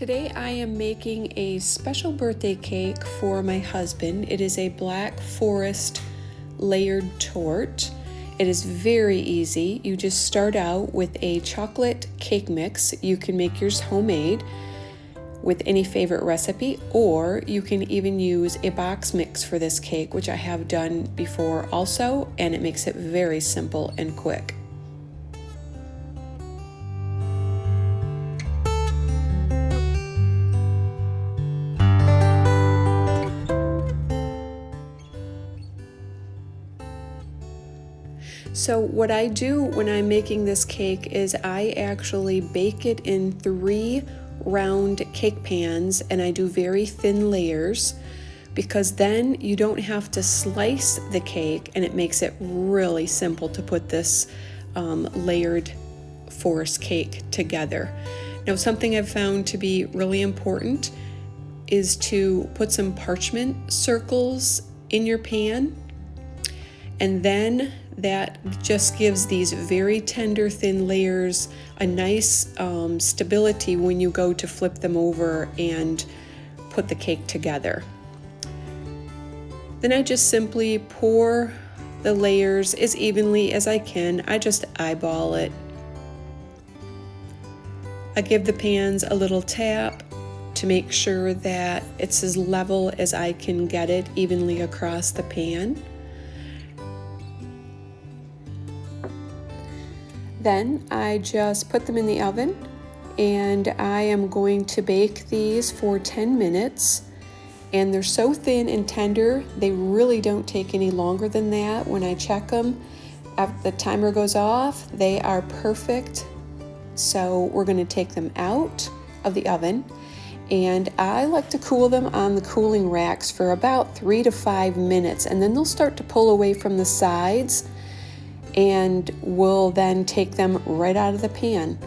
Today I am making a special birthday cake for my husband. It is a Black Forest layered torte. It is very easy. You just start out with a chocolate cake mix. You can make yours homemade with any favorite recipe, or you can even use a box mix for this cake, which I have done before also, and it makes it very simple and quick. So what I do when I'm making this cake is I actually bake it in 3 round cake pans, and I do very thin layers because then you don't have to slice the cake, and it makes it really simple to put this layered forest cake together. Now, something I've found to be really important is to put some parchment circles in your pan, and then that just gives these very tender, thin layers a nice stability when you go to flip them over and put the cake together. Then I just simply pour the layers as evenly as I can. I just eyeball it. I give the pans a little tap to make sure that it's as level as I can get it evenly across the pan. Then I just put them in the oven, and I am going to bake these for 10 minutes. And they're so thin and tender, they really don't take any longer than that. When I check them, after the timer goes off, they are perfect. So we're going to take them out of the oven, and I like to cool them on the cooling racks for about 3 to 5 minutes, and then they'll start to pull away from the sides, and we'll then take them right out of the pan.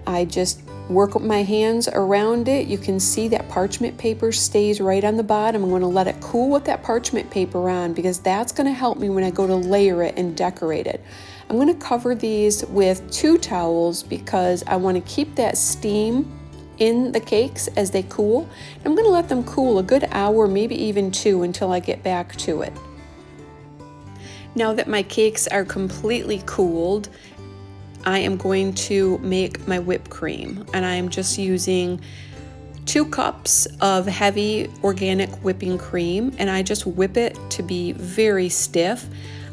I just work with my hands around it. You can see that parchment paper stays right on the bottom. I'm going to let it cool with that parchment paper on, because that's going to help me when I go to layer it and decorate it. I'm going to cover these with 2 towels because I want to keep that steam in the cakes as they cool. I'm going to let them cool a good hour, maybe even 2, until I get back to it. Now that my cakes are completely cooled, I am going to make my whipped cream, and I am just using 2 cups of heavy organic whipping cream, and I just whip it to be very stiff.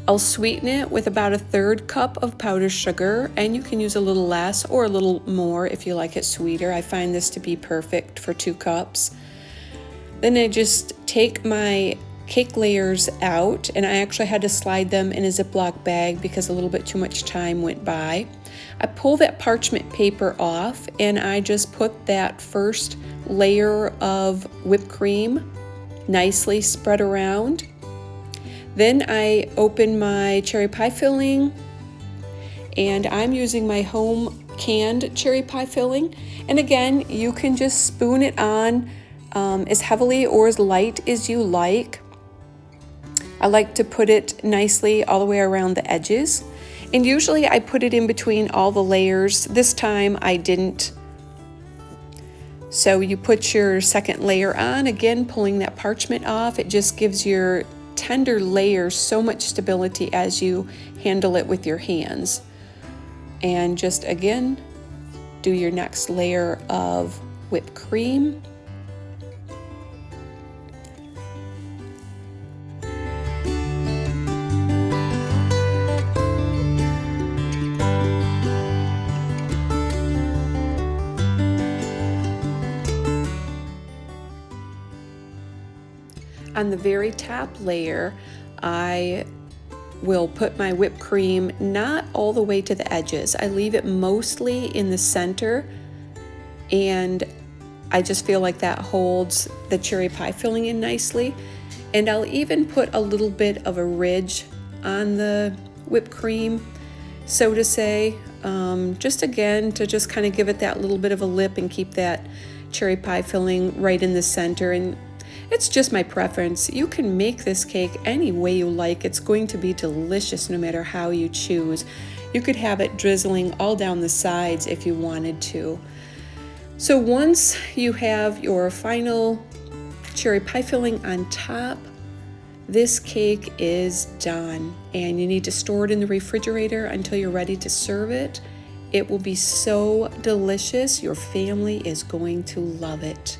I'll sweeten it with about 1/3 cup of powdered sugar, and you can use a little less or a little more if you like it sweeter. I find this to be perfect for 2 cups. Then I just take my cake layers out, and I actually had to slide them in a Ziploc bag because a little bit too much time went by. I pull that parchment paper off, and I just put that first layer of whipped cream nicely spread around. Then I open my cherry pie filling, and I'm using my home canned cherry pie filling. And again, you can just spoon it on as heavily or as light as you like. I like to put it nicely all the way around the edges, and usually I put it in between all the layers. This time I didn't. So you put your second layer on, again pulling that parchment off. It just gives your tender layers so much stability as you handle it with your hands. And just again, do your next layer of whipped cream. On the very top layer, I will put my whipped cream not all the way to the edges. I leave it mostly in the center, and I just feel like that holds the cherry pie filling in nicely. And I'll even put a little bit of a ridge on the whipped cream, so to say, just again to just kind of give it that little bit of a lip and keep that cherry pie filling right in the center. And it's just my preference. You can make this cake any way you like. It's going to be delicious no matter how you choose. You could have it drizzling all down the sides if you wanted to. So once you have your final cherry pie filling on top, this cake is done, and you need to store it in the refrigerator until you're ready to serve it. It will be so delicious. Your family is going to love it.